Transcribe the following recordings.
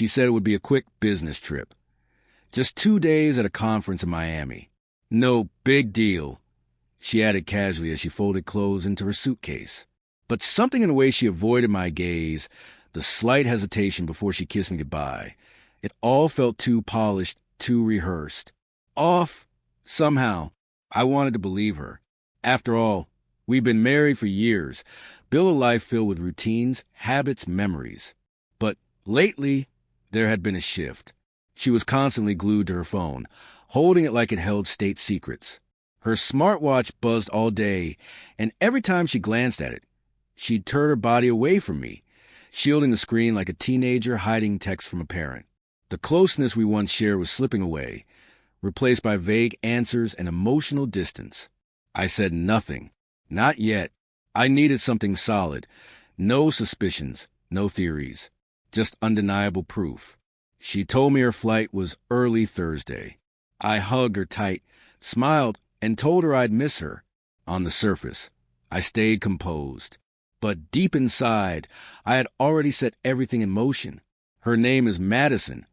She said it would be a quick business trip. Just 2 days at a conference in Miami. No big deal, she added casually as she folded clothes into her suitcase. But something in the way she avoided my gaze, the slight hesitation before she kissed me goodbye, it all felt too polished, too rehearsed. Off, somehow. I wanted to believe her. After all, we've been married for years, built a life filled with routines, habits, memories. But lately, there had been a shift. She was constantly glued to her phone, holding it like it held state secrets. Her smartwatch buzzed all day, and every time she glanced at it, she'd turn her body away from me, shielding the screen like a teenager hiding text from a parent. The closeness we once shared was slipping away, replaced by vague answers and emotional distance. I said nothing. Not yet. I needed something solid. No suspicions, no theories. Just undeniable proof. She told me her flight was early Thursday. I hugged her tight, smiled, and told her I'd miss her. On the surface, I stayed composed. But deep inside, I had already set everything in motion. Her name is Madison,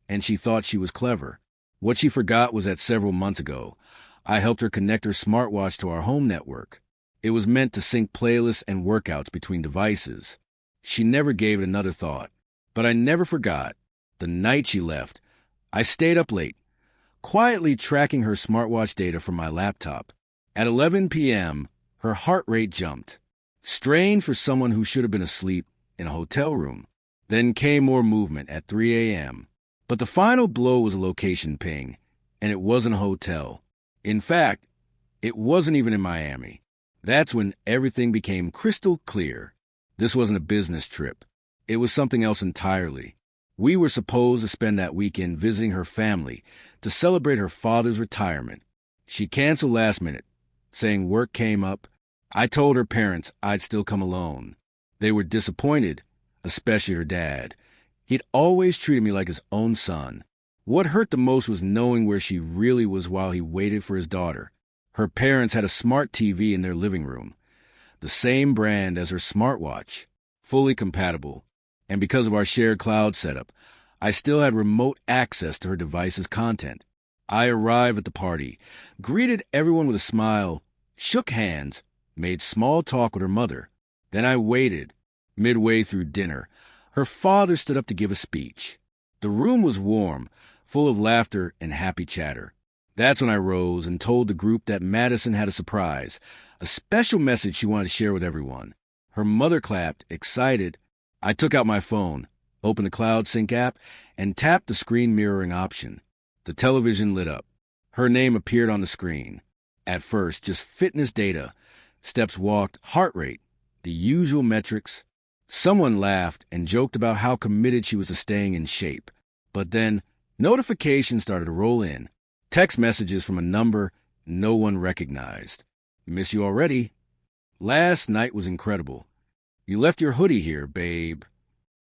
and she thought she was clever. What she forgot was that several months ago, I helped her connect her smartwatch to our home network. It was meant to sync playlists and workouts between devices. She never gave it another thought. But I never forgot. The night she left, I stayed up late, quietly tracking her smartwatch data from my laptop. At 11 p.m., her heart rate jumped. Strange for someone who should have been asleep in a hotel room. Then came more movement at 3 a.m. But the final blow was a location ping, and it wasn't a hotel. In fact, it wasn't even in Miami. That's when everything became crystal clear. This wasn't a business trip. It was something else entirely. We were supposed to spend that weekend visiting her family to celebrate her father's retirement. She canceled last minute, saying work came up. I told her parents I'd still come alone. They were disappointed, especially her dad. He'd always treated me like his own son. What hurt the most was knowing where she really was while he waited for his daughter. Her parents had a smart TV in their living room, the same brand as her smartwatch, fully compatible. And because of our shared cloud setup, I still had remote access to her device's content. I arrived at the party, greeted everyone with a smile, shook hands, made small talk with her mother. Then I waited. Midway through dinner, her father stood up to give a speech. The room was warm, full of laughter and happy chatter. That's when I rose and told the group that Madison had a surprise, a special message she wanted to share with everyone. Her mother clapped, excited. I took out my phone, opened the Cloud Sync app, and tapped the screen mirroring option. The television lit up. Her name appeared on the screen. At first, just fitness data, steps walked, heart rate, the usual metrics. Someone laughed and joked about how committed she was to staying in shape. But then, notifications started to roll in. Text messages from a number no one recognized. Miss you already. Last night was incredible. You left your hoodie here, babe.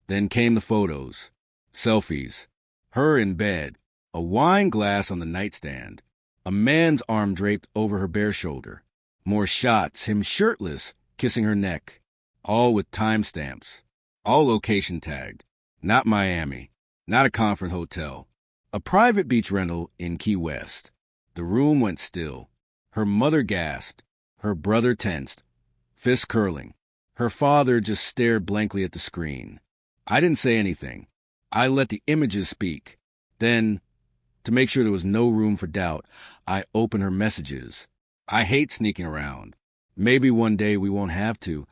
Then came the photos. Selfies. Her in bed. A wine glass on the nightstand. A man's arm draped over her bare shoulder. More shots, him shirtless, kissing her neck. All with timestamps. All location tagged. Not Miami. Not a conference hotel. A private beach rental in Key West. The room went still. Her mother gasped. Her brother tensed. Fists curling. Her father just stared blankly at the screen. I didn't say anything. I let the images speak. Then, to make sure there was no room for doubt, I opened her messages. I hate sneaking around. Maybe one day we won't have to.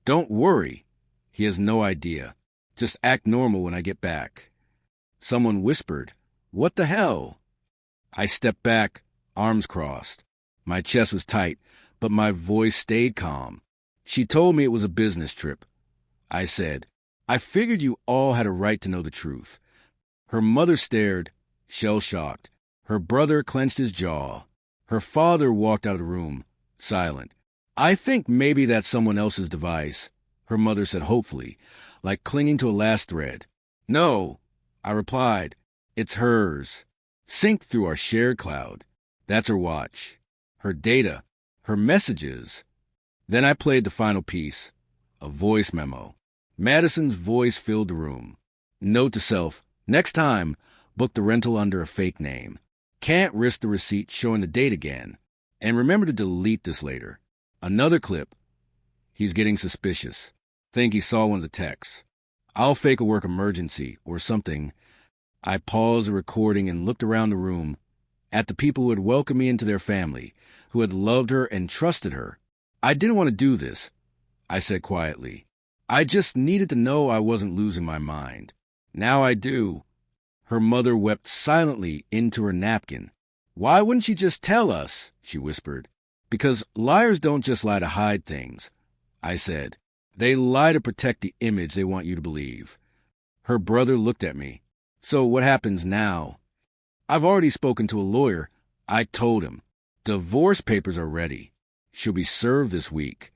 Don't worry. He has no idea. Just act normal when I get back. Someone whispered, "What the hell?" I stepped back, arms crossed. My chest was tight, but my voice stayed calm. She told me it was a business trip. I said, "I figured you all had a right to know the truth." Her mother stared, shell-shocked. Her brother clenched his jaw. Her father walked out of the room, silent. "I think maybe that's someone else's device," her mother said hopefully, like clinging to a last thread. "No," I replied, "it's hers. Synced through our shared cloud. That's her watch. Her data. Her messages." Then I played the final piece, a voice memo. Madison's voice filled the room. Note to self, Next time, book the rental under a fake name. Can't risk the receipt showing the date again. And remember to delete this later. Another clip. He's getting suspicious. Think he saw one of the texts. I'll fake a work emergency or something. I paused the recording and looked around the room at the people who had welcomed me into their family, who had loved her and trusted her. I didn't want to do this, I said quietly. I just needed to know I wasn't losing my mind. Now I do. Her mother wept silently into her napkin. Why wouldn't she just tell us? She whispered. Because liars don't just lie to hide things, I said. They lie to protect the image they want you to believe. Her brother looked at me. So what happens now? I've already spoken to a lawyer. I told him. Divorce papers are ready. She'll be served this week.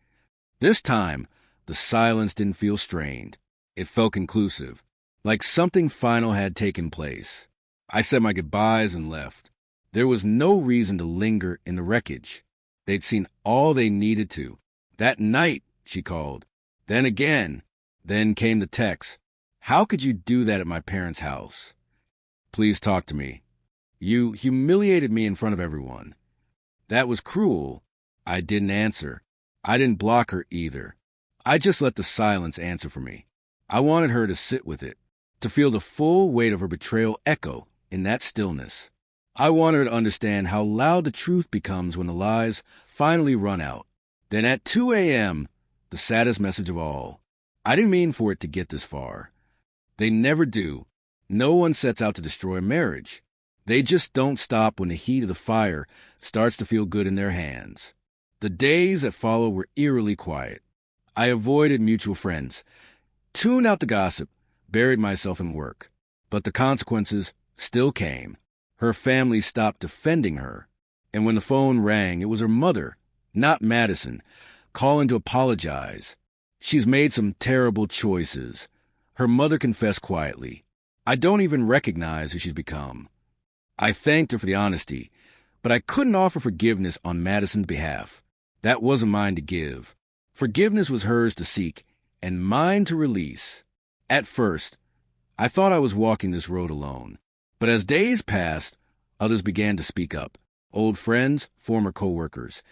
This time, the silence didn't feel strained. It felt conclusive, like something final had taken place. I said my goodbyes and left. There was no reason to linger in the wreckage. They'd seen all they needed to. That night, she called. Then again. Then came the text. How could you do that at my parents' house? Please talk to me. You humiliated me in front of everyone. That was cruel. I didn't answer. I didn't block her either. I just let the silence answer for me. I wanted her to sit with it, to feel the full weight of her betrayal echo in that stillness. I wanted her to understand how loud the truth becomes when the lies finally run out. Then at 2 a.m., the saddest message of all. I didn't mean for it to get this far. They never do. No one sets out to destroy a marriage. They just don't stop when the heat of the fire starts to feel good in their hands. The days that followed were eerily quiet. I avoided mutual friends, tuned out the gossip, buried myself in work. But the consequences still came. Her family stopped defending her. And when the phone rang, it was her mother, not Madison, calling to apologize. She's made some terrible choices. Her mother confessed quietly. I don't even recognize who she's become. I thanked her for the honesty, but I couldn't offer forgiveness on Madison's behalf. That wasn't mine to give. Forgiveness was hers to seek, and mine to release. At first, I thought I was walking this road alone. But as days passed, others began to speak up. Old friends, former co-workers,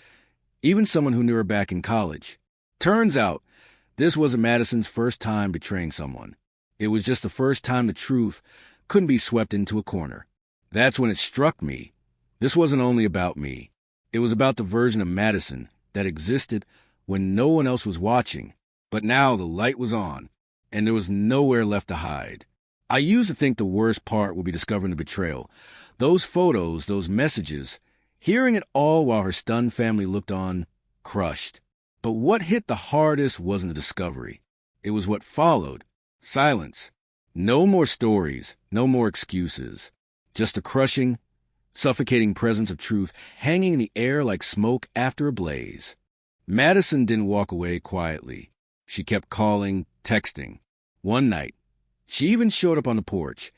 even someone who knew her back in college. Turns out, this wasn't Madison's first time betraying someone. It was just the first time the truth couldn't be swept into a corner. That's when it struck me. This wasn't only about me. It was about the version of Madison that existed when no one else was watching. But now the light was on, and there was nowhere left to hide. I used to think the worst part would be discovering the betrayal. Those photos, those messages, hearing it all while her stunned family looked on, crushed. But what hit the hardest wasn't the discovery. It was what followed. Silence. No more stories, no more excuses. Just a crushing, suffocating presence of truth hanging in the air like smoke after a blaze. Madison didn't walk away quietly. She kept calling, texting. One night, she even showed up on the porch,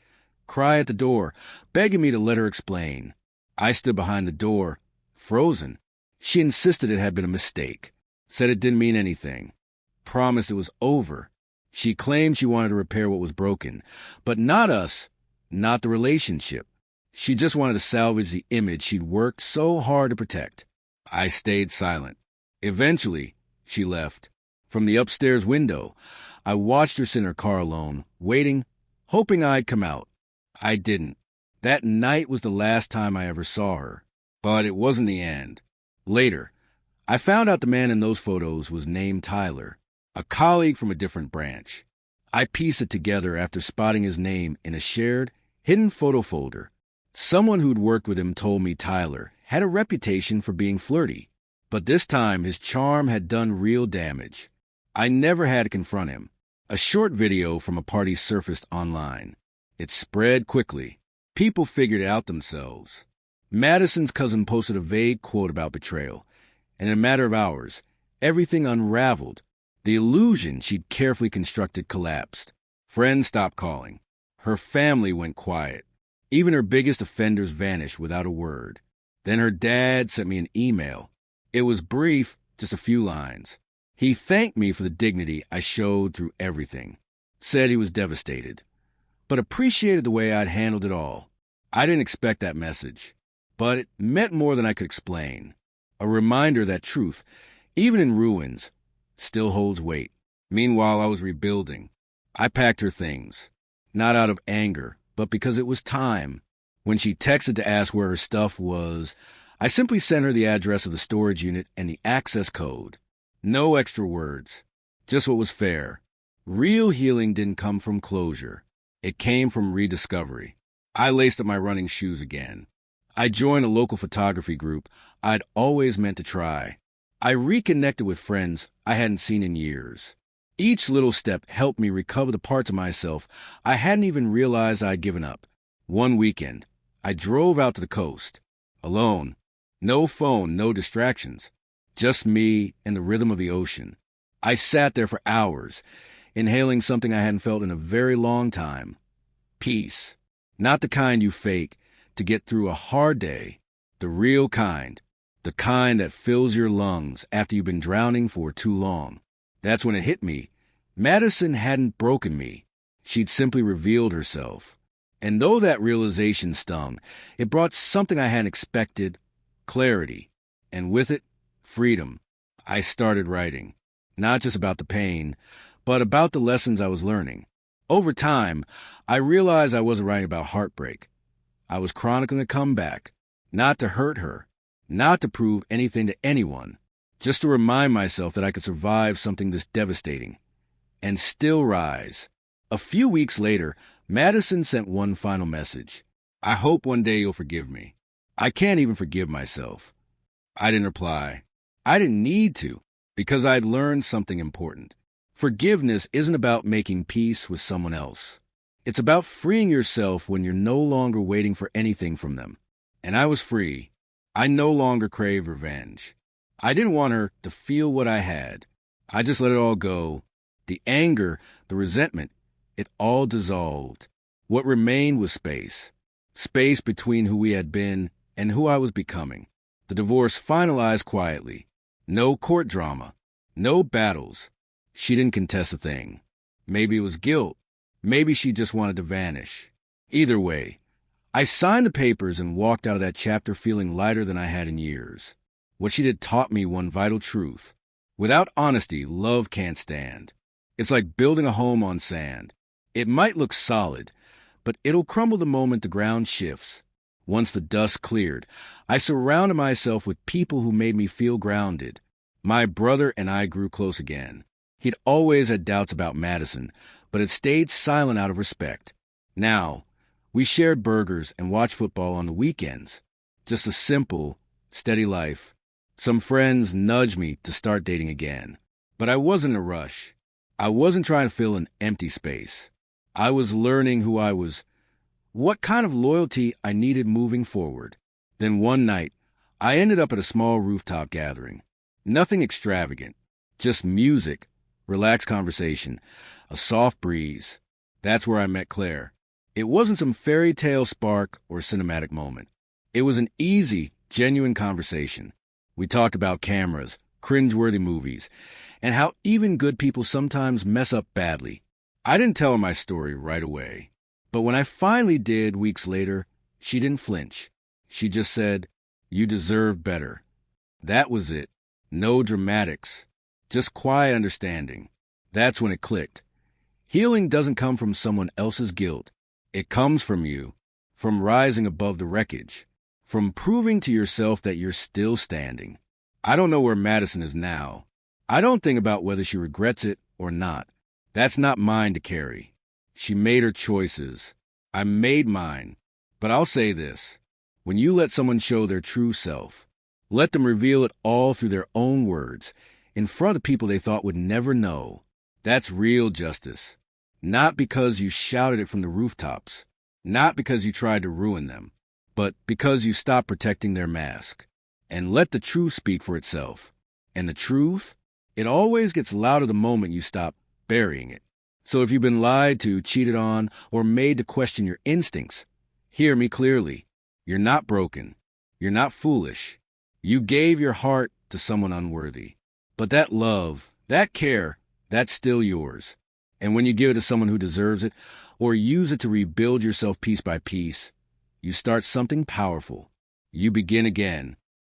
cry at the door, begging me to let her explain. I stood behind the door, frozen. She insisted it had been a mistake, said it didn't mean anything, promised it was over. She claimed she wanted to repair what was broken, but not us, not the relationship. She just wanted to salvage the image she'd worked so hard to protect. I stayed silent. Eventually, she left. From the upstairs window, I watched her sit in her car alone, waiting, hoping I'd come out. I didn't. That night was the last time I ever saw her. But it wasn't the end. Later, I found out the man in those photos was named Tyler, a colleague from a different branch. I pieced it together after spotting his name in a shared, hidden photo folder. Someone who'd worked with him told me Tyler had a reputation for being flirty, but this time his charm had done real damage. I never had to confront him. A short video from a party surfaced online. It spread quickly. People figured it out themselves. Madison's cousin posted a vague quote about betrayal, and in a matter of hours, everything unraveled. The illusion she'd carefully constructed collapsed. Friends stopped calling. Her family went quiet. Even her biggest offenders vanished without a word. Then her dad sent me an email. It was brief, just a few lines. He thanked me for the dignity I showed through everything. Said he was devastated. but appreciated the way I'd handled it all. I didn't expect that message, but it meant more than I could explain. A reminder that truth, even in ruins, still holds weight. Meanwhile, I was rebuilding. I packed her things, not out of anger, but because it was time. When she texted to ask where her stuff was, I simply sent her the address of the storage unit and the access code. No extra words, just what was fair. Real healing didn't come from closure. It came from rediscovery. I laced up my running shoes again. I joined a local photography group I'd always meant to try. I reconnected with friends I hadn't seen in years. Each little step helped me recover the parts of myself I hadn't even realized I'd given up. One weekend, I drove out to the coast, alone. No phone, no distractions. Just me and the rhythm of the ocean. I sat there for hours, inhaling something I hadn't felt in a very long time. Peace. Not the kind you fake to get through a hard day. The real kind. The kind that fills your lungs after you've been drowning for too long. That's when it hit me. Madison hadn't broken me. She'd simply revealed herself. And though that realization stung, it brought something I hadn't expected, clarity. And with it, freedom. I started writing. Not just about the pain, but about the lessons I was learning. Over time, I realized I wasn't writing about heartbreak. I was chronicling a comeback. Not to hurt her. Not to prove anything to anyone. Just to remind myself that I could survive something this devastating. And still rise. A few weeks later, Madison sent one final message. I hope one day you'll forgive me. I can't even forgive myself. I didn't reply. I didn't need to, because I'd learned something important. Forgiveness isn't about making peace with someone else. It's about freeing yourself when you're no longer waiting for anything from them. And I was free. I no longer craved revenge. I didn't want her to feel what I had. I just let it all go. The anger, the resentment, it all dissolved. What remained was space. Space between who we had been and who I was becoming. The divorce finalized quietly. No court drama. No battles. She didn't contest a thing. Maybe it was guilt. Maybe she just wanted to vanish. Either way, I signed the papers and walked out of that chapter feeling lighter than I had in years. What she did taught me one vital truth. Without honesty, love can't stand. It's like building a home on sand. It might look solid, but it'll crumble the moment the ground shifts. Once the dust cleared, I surrounded myself with people who made me feel grounded. My brother and I grew close again. He'd always had doubts about Madison, but had stayed silent out of respect. Now, we shared burgers and watched football on the weekends. Just a simple, steady life. Some friends nudged me to start dating again. But I wasn't in a rush. I wasn't trying to fill an empty space. I was learning who I was, what kind of loyalty I needed moving forward. Then one night, I ended up at a small rooftop gathering. Nothing extravagant, just music, relaxed conversation, a soft breeze. That's where I met Claire. It wasn't some fairy tale spark or cinematic moment. It was an easy, genuine conversation. We talked about cameras, cringeworthy movies, and how even good people sometimes mess up badly. I didn't tell her my story right away. But when I finally did weeks later, she didn't flinch. She just said, "You deserve better." That was it. No dramatics. Just quiet understanding. That's when it clicked. Healing doesn't come from someone else's guilt. It comes from you, from rising above the wreckage, from proving to yourself that you're still standing. I don't know where Madison is now. I don't think about whether she regrets it or not. That's not mine to carry. She made her choices. I made mine. But I'll say this. When you let someone show their true self, let them reveal it all through their own words, in front of people they thought would never know, that's real justice. Not because you shouted it from the rooftops, not because you tried to ruin them, but because you stopped protecting their mask. And let the truth speak for itself. And the truth, it always gets louder the moment you stop burying it. So if you've been lied to, cheated on, or made to question your instincts, hear me clearly. You're not broken. You're not foolish. You gave your heart to someone unworthy. But that love, that care, that's still yours. And when you give it to someone who deserves it, or use it to rebuild yourself piece by piece, you start something powerful. You begin again,